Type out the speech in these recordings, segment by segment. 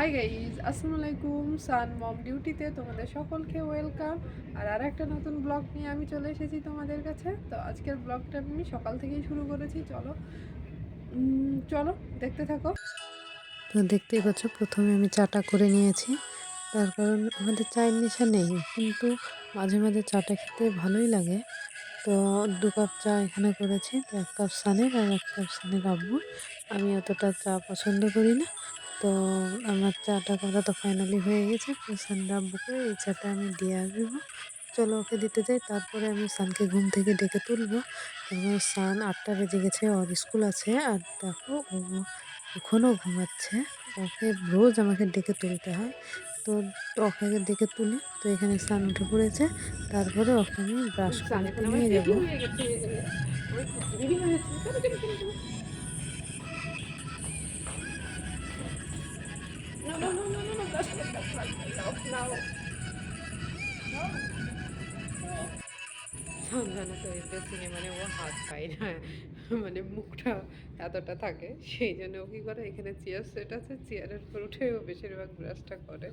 Hi guys, আসসালামু আলাইকুম। সান মম ডিউটিতে তোমাদের সকলকে ওয়েলকাম। আর একটা নতুন ব্লগ নিয়ে আমি চলে এসেছি তোমাদের কাছে। তো আজকের ব্লগটা আমি সকাল থেকেই শুরু করেছি। চলো চলো দেখতে থাকো। তো দেখতেই পাচ্ছ, প্রথমে আমি চাটা করে নিয়েছি। তার কারণ আমাদের চায়ের নেশা নেই, কিন্তু মাঝে মাঝে চাটা খেতে ভালোই লাগে। তো 2 কাপ চা এখানে করেছি। তো 1 কাপ সানের আর 1 কাপ সানের আব্বুর। আমি অতটা চা পছন্দ করি না। তো আমার চাটা করা তো ফাইনালি হয়ে গেছে। তো সানের আব্বুকে এই চাটা আমি দিয়ে আসবো। চলো ওকে দিতে যাই, তারপরে আমি সানকে ঘুম থেকে ডেকে তুলবো। কারণ সান 8টা বেজে গেছে, ওর স্কুল আছে। আর দেখো, ও এখনও ঘুমাচ্ছে। ওকে রোজ আমাকে ডেকে তুলতে হয়। তো ওকে আগে ডেকে তুলি। তো এখানে সান উঠে পড়েছে। তারপরে ওকে আমি ব্রাশ সান করাতে এখন আমার নিয়ে যাব। রেডি হয়ে গেছে, রেডি হয়ে গেছে। চলো চলো চলো চলো। No, no, no, no, no, no, that's right. Now. সাধারণত ড্রেসিংয়ে মানে ও হাত পায় না, মানে মুখটা এতটা থাকে, সেই জন্য ও কী করে, এখানে চেয়ার সেট আছে, চেয়ারের উপর উঠে ও বেশিরভাগ ব্রাশটা করে।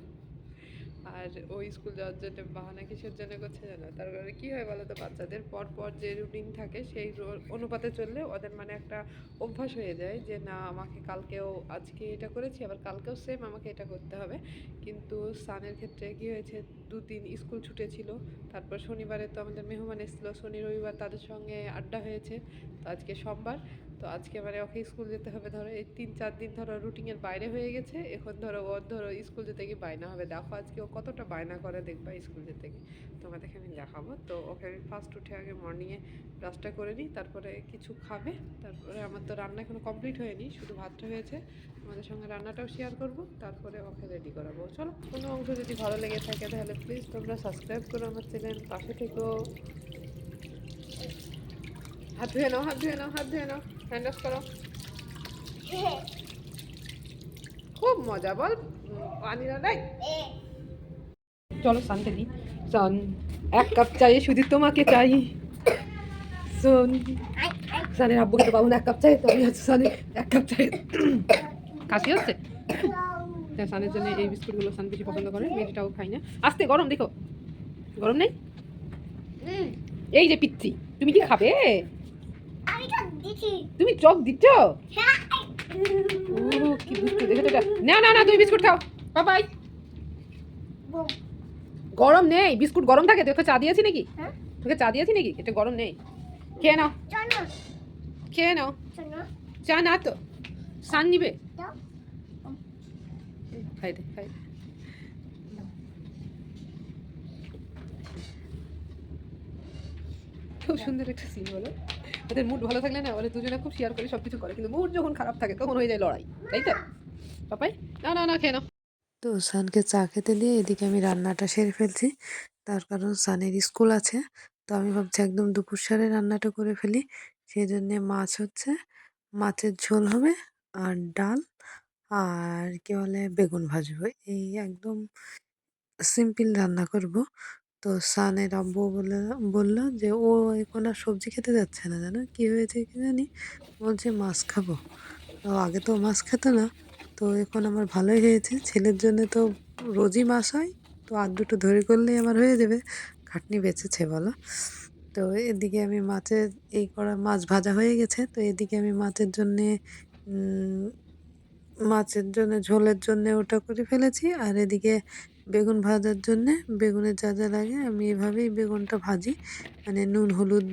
আর ওই স্কুল যাওয়ার জন্য বাহানা কিসের জন্য করছে জানো? তার কারণে কী হয় বলো তো, বাচ্চাদের পর পর যে রুটিন থাকে সেই অনুপাতে চললে ওদের মানে একটা অভ্যাস হয়ে যায় যে না, আমাকে কালকেও আজকে এটা করেছি, আবার কালকেও সেম আমাকে এটা করতে হবে। কিন্তু সানের ক্ষেত্রে কী হয়েছে, 2-3 স্কুল ছুটেছিল, তারপর শনিবারে তো আমাদের মেহমান এসেছিলো, শনি রবিবার তাদের সঙ্গে আড্ডা হয়েছে। তো আজকে সোমবার, তো আজকে মানে ওকে স্কুল যেতে হবে। ধরো এই 3-4 দিন ধরো রুটিনের বাইরে হয়ে গেছে। এখন ধরো ওর ধরো স্কুল যেতে গিয়ে বায়না হবে, দেখো আজকে ও কতটা বায়না করে, দেখবা স্কুল যেতে গিয়ে তোমাদেরকে আমি দেখাবো। তো ওকে আমি ফার্স্ট উঠে আগে মর্নিংয়ে ব্রাশটা করে নিই, তারপরে কিছু খাবে। তারপরে আমার তো রান্না এখনো কমপ্লিট হয়নি, শুধু ভাতটা হয়েছে। তোমাদের সঙ্গে রান্নাটাও শেয়ার করব, তারপরে ওকে রেডি করাবো। চলো, কোনো অংশ যদি ভালো লেগে থাকে তাহলে প্লিজ তোমরা সাবস্ক্রাইব করো আমার চ্যানেল, পাশে থেকো। হাত ধুয়ে নাও, হাত ধুয়ে নাও, হাত ধুয়ে নাও, হ্যান্ড ওয়াশ করো। খুব মজা বল, পানি না দেয়। চলো সানকে দিই। সান, 1 কাপ চাই, শুধু তোমাকে চাই। শোন, সানের আব্বুকে তো পাবো না 1 কাপ চাই, তো আমি হচ্ছে সানের 1 কাপ চাই। কাশি হচ্ছে। সানের জন্য এই বিস্কুটগুলো সান বেশি পছন্দ করে, মেয়েটাও খাই না। আস্তে, গরম দেখো, গরম নেই। এই যে পিচ্ছি, তুমি কি খাবে? তুমি চক দিচ্ছ? ও কি দুষ্টু, দেখো তো। না না না, তুমি বিস্কুট খাও। বাবাই। গরম নেই, বিস্কুট গরম থাকে। তোকে চা দিয়েছি নাকি? তোকে চা দিয়েছি নাকি? এটা গরম নেই, খেয়ে নাও, খেয়ে নাও। চা না তো, সান নিবে। খাই দে, খাই দে। খুব সুন্দর একটা সিন বলো। ওদের মুড ভালো থাকলে না, ওরা দুজনে খুব শেয়ার করে সব কিছু করে, কিন্তু মুড যখন খারাপ থাকে তখন হয়ে যায় লড়াই, তাই তো? পাপাই, না না না, খেয়ে নাও। তো সানকে চা খেতে দিয়ে এদিকে আমি রান্নাটা সেরে ফেলছি। তার কারণ সানের স্কুল আছে। তো আমি ভাবছি একদম দুপুর সারে রান্নাটা করে ফেলি। সেই জন্যে মাছ হচ্ছে, মাছের ঝোল হবে, আর ডাল, আর কি বলে বেগুন ভাজবো। এই একদম সিম্পল রান্না করব। তো সানের আব্বু বলল যে ও এখন আর সবজি খেতে যাচ্ছে না, জানো কি হয়েছে কি জানি, বলছে মাছ খাবো। তো আগে তো মাছ খেত না। তো এখন আমার ভালোই হয়েছে, ছেলের জন্য তো রোজই মাছ হয়। তো আর দুটো ধরে করলেই আমার হয়ে যাবে, খাটনি বেঁচেছে বলো। তো এদিকে আমি মাছের এই করা মাছ ভাজা হয়ে গেছে। তো এদিকে আমি মাছের জন্য ঝোলের জন্য ওটা করে ফেলেছি। আর এদিকে বেগুন ভাজার জন্যে বেগুনের যা যা লাগে আমি এভাবেই বেগুনটা ভাজি। মানে নুন, হলুদ,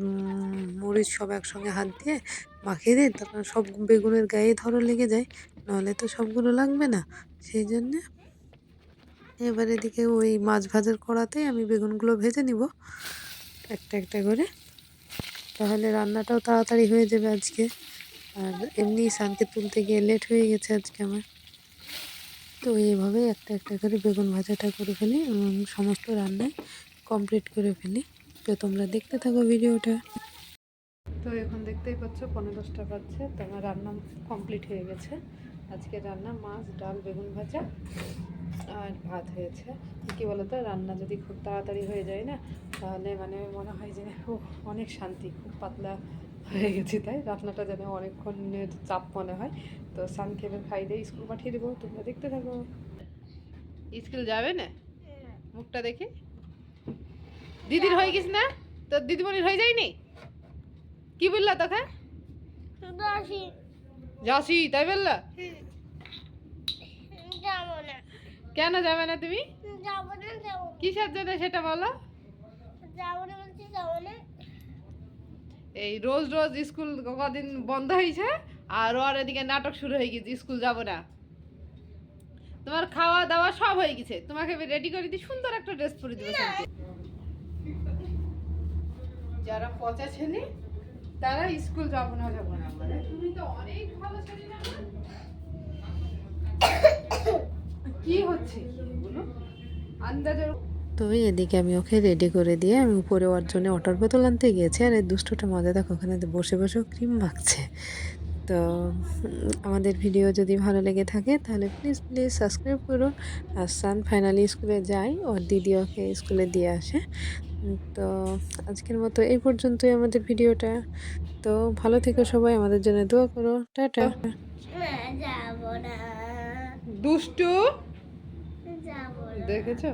মরিচ সব একসঙ্গে হাত দিয়ে মাখিয়ে দিই। তারপর সব বেগুনের গায়ে ধরো লেগে যায়, নাহলে তো সবগুলো লাগবে না। সেই জন্যে এবার এদিকে ওই মাছ ভাজার কড়াতেই আমি বেগুনগুলো ভেজে নিব একটা একটা করে। তাহলে রান্নাটাও তাড়াতাড়ি হয়ে যাবে আজকে। আর এমনি সানকে তুলতে গিয়ে লেট হয়ে গেছে আজকে আমার। তো এইভাবে একটা একটা করে বেগুন ভাজাটা করে ফেলি এবং সমস্ত রান্নাই কমপ্লিট করে ফেলি। তো তোমরা দেখতে থাকো ভিডিওটা। তো এখন দেখতেই পাচ্ছ 9:45 বাজছে, তো আমার রান্না কমপ্লিট হয়ে গেছে। আজকে রান্না মাছ, ডাল, বেগুন ভাজা আর ভাত হয়েছে। কী বলতো, রান্না যদি খুব তাড়াতাড়ি হয়ে যায় না, তাহলে মানে মনে হয় যে ও অনেক শান্তি, খুব পাতলা হয়ে গেছি, তাই রান্নাটা যেন অনেকক্ষণের চাপ মনে হয়। তো সানকে খাই দিয়ে স্কুল পাঠিয়ে দেবো, তোমরা দেখতে থাকো। স্কুল যাবে না? মুখটা দেখে দিদির হয়ে গেছে না? তোর দিদিমণির হয়ে যায়নি? কি বললা তোকে? যাসি তাই বললা? কেন যাবে না তুমি? কিসের জন্য সেটা বলো। এই রোজ রোজ স্কুল কদিন বন্ধ হয়েছে, আর ওর এদিকে নাটক শুরু হয়ে গেছে, স্কুল যাব না। তোমার খাওয়া দাওয়া সব হয়ে গেছে, তোমাকে আমি রেডি করে দিই, সুন্দর একটা ড্রেস পরে দেবো। যারা পচা ছেলে তারা স্কুল যাব না বলে, তুমি তো অনেক ভালো ছেলে না? কি হচ্ছে বলো আন্দাজের। তো এদিকে আমি ওকে রেডি করে দিয়ে আমি উপরে ওর জন্য ওটার বোতল আনতে গিয়েছি, আর এই দুষ্টুটা মজা দেখো ওখানে বসে বসে ক্রিম মাখছে। তো আমাদের ভিডিও যদি ভালো লেগে থাকে তাহলে প্লিজ প্লিজ সাবস্ক্রাইব করুন। আর সান ফাইনালি স্কুলে যায়, ওর দিদি ওকে স্কুলে দিয়ে আসে। তো আজকের মতো এই পর্যন্তই আমাদের ভিডিওটা। তো ভালো থেকো সবাই, আমাদের জন্য দোয়া করো। টাটা। দুষ্টু দেখেছো?